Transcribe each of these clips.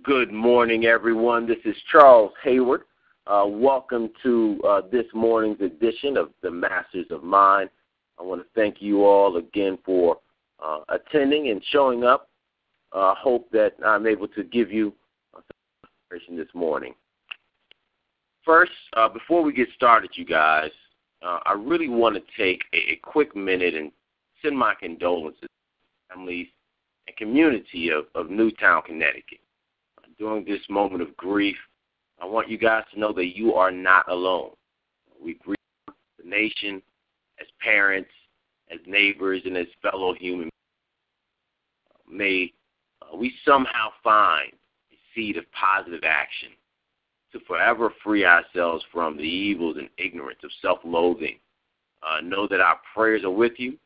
Good morning, everyone. This is Charles Hayward. Welcome to this morning's edition of the Masters of Mind. I want to thank you all again for attending and showing up. Hope that I'm able to give you some information this morning. First, before we get started, you guys, I really want to take a quick minute and send my condolences to families and community of Newtown, Connecticut. During this moment of grief, I want you guys to know that you are not alone. We grieve the nation as parents, as neighbors, and as fellow humans. May we somehow find a seed of positive action to forever free ourselves from the evils and ignorance of self-loathing. Know that our prayers are with you.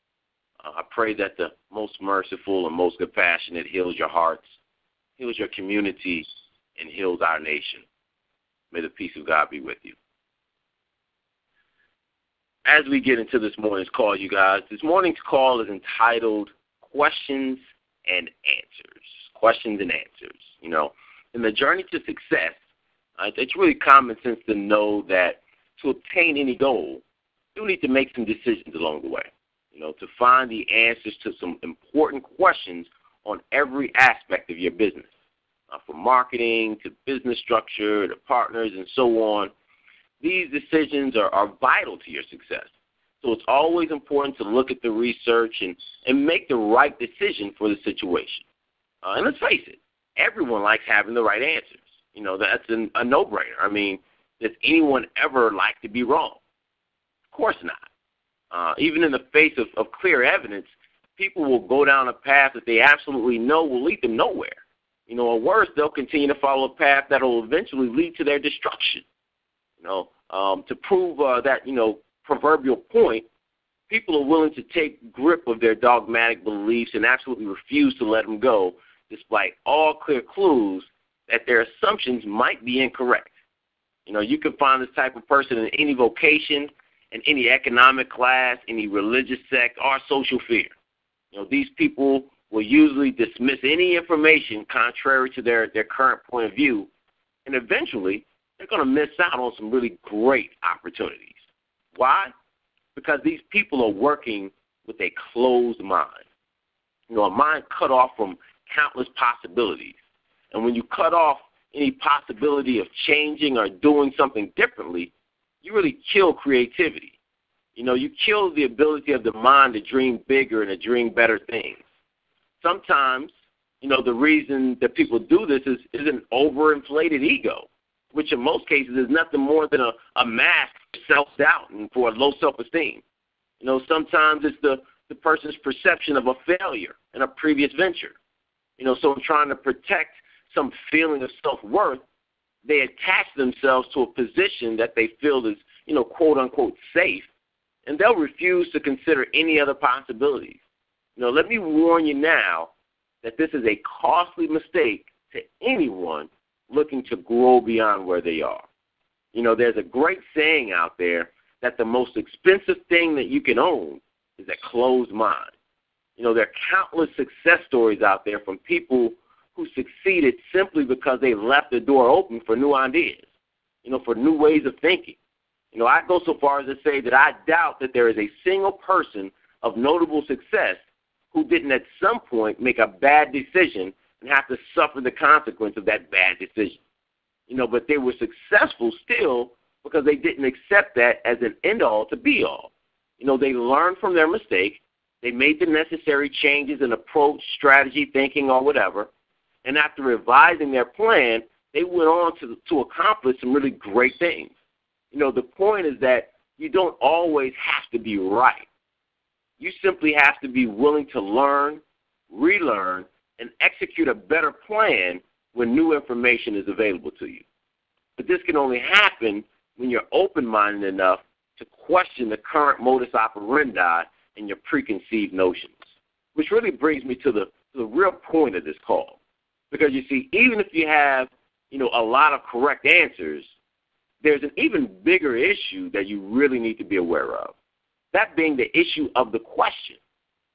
I pray that the most merciful and most compassionate heals your hearts, heals your community, and heals our nation. May the peace of God be with you. As we get into this morning's call, you guys, this morning's call is entitled Questions and Answers. Questions and Answers. You know, in the journey to success, it's really common sense to know that to obtain any goal, you need to make some decisions along the way, you know, to find the answers to some important questions on every aspect of your business, from marketing to business structure to partners and so on. These decisions are vital to your success. So it's always important to look at the research and make the right decision for the situation. And let's face it, everyone likes having the right answers. You know, that's a no-brainer. I mean, does anyone ever like to be wrong? Of course not. Even in the face of clear evidence, people will go down a path that they absolutely know will lead them nowhere. You know, or worse, they'll continue to follow a path that will eventually lead to their destruction. You know, to prove that, you know, proverbial point, people are willing to take grip of their dogmatic beliefs and absolutely refuse to let them go, despite all clear clues that their assumptions might be incorrect. You know, you can find this type of person in any vocation, in any economic class, any religious sect, or social sphere. You know, these people will usually dismiss any information contrary to their current point of view, and eventually they're going to miss out on some really great opportunities. Why? Because these people are working with a closed mind. You know, a mind cut off from countless possibilities. And when you cut off any possibility of changing or doing something differently, you really kill creativity. You know, you kill the ability of the mind to dream bigger and to dream better things. Sometimes, you know, the reason that people do this is an overinflated ego, which in most cases is nothing more than a mask for self-doubt and for low self-esteem. You know, sometimes it's the person's perception of a failure in a previous venture. You know, so in trying to protect some feeling of self-worth, they attach themselves to a position that they feel is, you know, quote-unquote safe, and they'll refuse to consider any other possibilities. You know, let me warn you now that this is a costly mistake to anyone looking to grow beyond where they are. You know, there's a great saying out there that the most expensive thing that you can own is a closed mind. You know, there are countless success stories out there from people who succeeded simply because they left the door open for new ideas, you know, for new ways of thinking. You know, I go so far as to say that I doubt that there is a single person of notable success who didn't at some point make a bad decision and have to suffer the consequence of that bad decision. You know, but they were successful still because they didn't accept that as an end-all to be-all. You know, they learned from their mistake. They made the necessary changes in approach, strategy, thinking, or whatever. And after revising their plan, they went on to accomplish some really great things. You know, the point is that you don't always have to be right. You simply have to be willing to learn, relearn, and execute a better plan when new information is available to you. But this can only happen when you're open-minded enough to question the current modus operandi and your preconceived notions, which really brings me to the real point of this call. Because, you see, even if you have, you know, a lot of correct answers, there's an even bigger issue that you really need to be aware of, that being the issue of the question.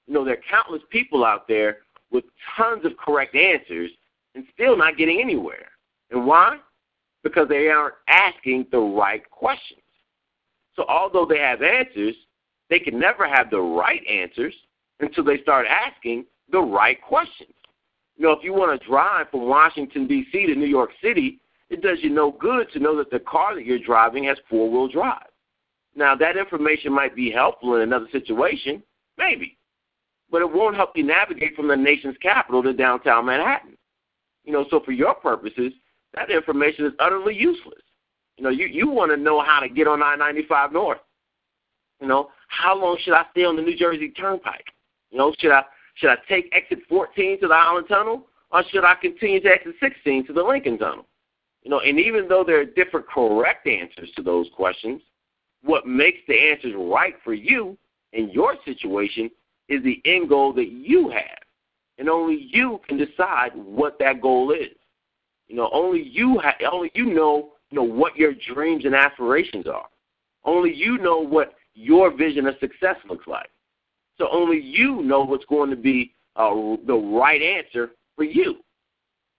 You know, there are countless people out there with tons of correct answers, and still not getting anywhere. And why? Because they aren't asking the right questions. So although they have answers, they can never have the right answers until they start asking the right questions. You know, if you want to drive from Washington, D.C. to New York City, it does you no good to know that the car that you're driving has four-wheel drive. Now, that information might be helpful in another situation, maybe, but it won't help you navigate from the nation's capital to downtown Manhattan. You know, so for your purposes, that information is utterly useless. You know, you want to know how to get on I-95 North. You know, how long should I stay on the New Jersey Turnpike? You know, should I take exit 14 to the Island Tunnel, or should I continue to exit 16 to the Lincoln Tunnel? You know, and even though there are different correct answers to those questions, what makes the answers right for you in your situation is the end goal that you have. And only you can decide what that goal is. You know, only you know what your dreams and aspirations are. Only you know what your vision of success looks like. So only you know what's going to be the right answer for you.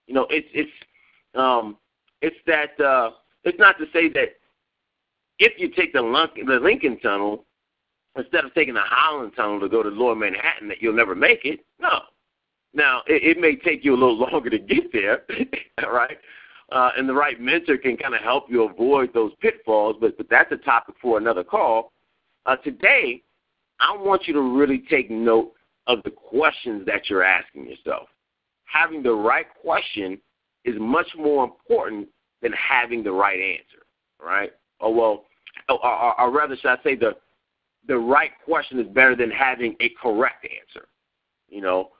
You know, it's not to say that if you take the Lincoln Tunnel instead of taking the Highland Tunnel to go to Lower Manhattan that you'll never make it. No. Now, it may take you a little longer to get there, right? And the right mentor can kind of help you avoid those pitfalls, but that's a topic for another call. Today, I want you to really take note of the questions that you're asking yourself. Having the right question is much more important than having the right answer, right? Or rather, should I say the right question is better than having a correct answer. You know,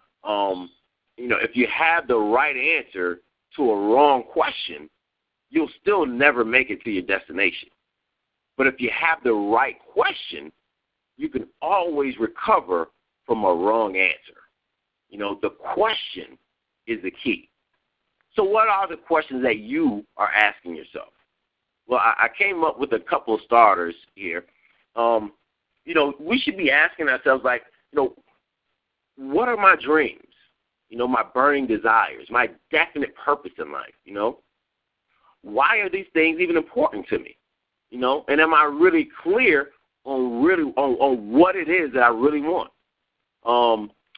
if you have the right answer to a wrong question, you'll still never make it to your destination. But if you have the right question, you can always recover from a wrong answer. You know, the question is the key. So what are the questions that you are asking yourself? Well, I came up with a couple of starters here. You know, we should be asking ourselves, like, you know, what are my dreams? You know, my burning desires, my definite purpose in life, you know? Why are these things even important to me? You know, and am I really clear on what it is that I really want?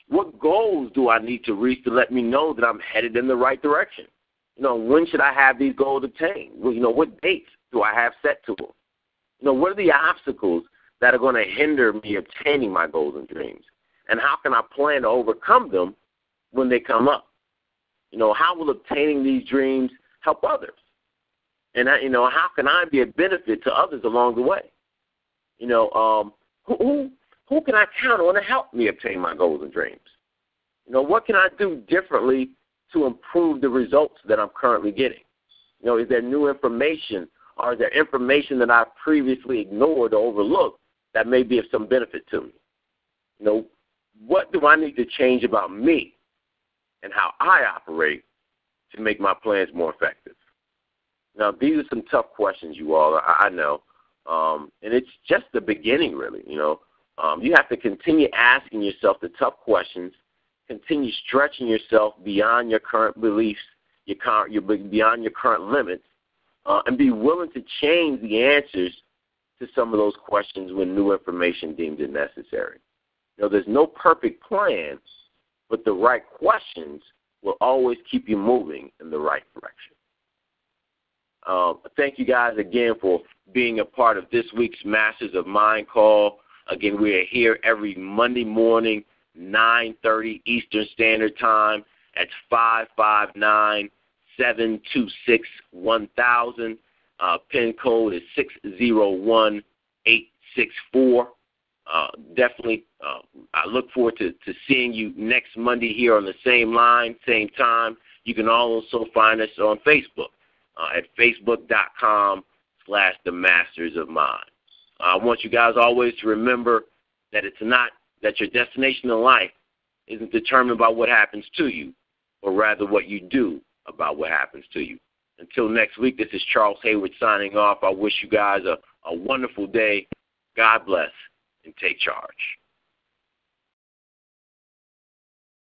What goals do I need to reach to let me know that I'm headed in the right direction? You know, when should I have these goals attained? Well, you know, what dates do I have set to them? You know, what are the obstacles that are going to hinder me obtaining my goals and dreams? And how can I plan to overcome them when they come up? You know, how will obtaining these dreams help others? And, you know, how can I be a benefit to others along the way? You know, who can I count on to help me obtain my goals and dreams? You know, what can I do differently to improve the results that I'm currently getting? You know, is there new information, or is there information that I've previously ignored or overlooked that may be of some benefit to me? You know, what do I need to change about me and how I operate to make my plans more effective? Now, these are some tough questions, you all, I know. And it's just the beginning, really, you know. You have to continue asking yourself the tough questions, continue stretching yourself beyond your current beliefs, beyond your current limits, and be willing to change the answers to some of those questions when new information deems it necessary. You know, there's no perfect plan, but the right questions will always keep you moving in the right direction. Thank you guys again for being a part of this week's Masters of Mind call. Again, we are here every Monday morning, 9:30 Eastern Standard Time. That's 559-726-1000. PIN code is 601864. Definitely, I look forward to seeing you next Monday here on the same line, same time. You can also find us on Facebook at facebook.com/The Masters of Mind. I want you guys always to remember that it's not that your destination in life isn't determined by what happens to you, but rather what you do about what happens to you. Until next week, this is Charles Hayward signing off. I wish you guys a wonderful day. God bless, and take charge.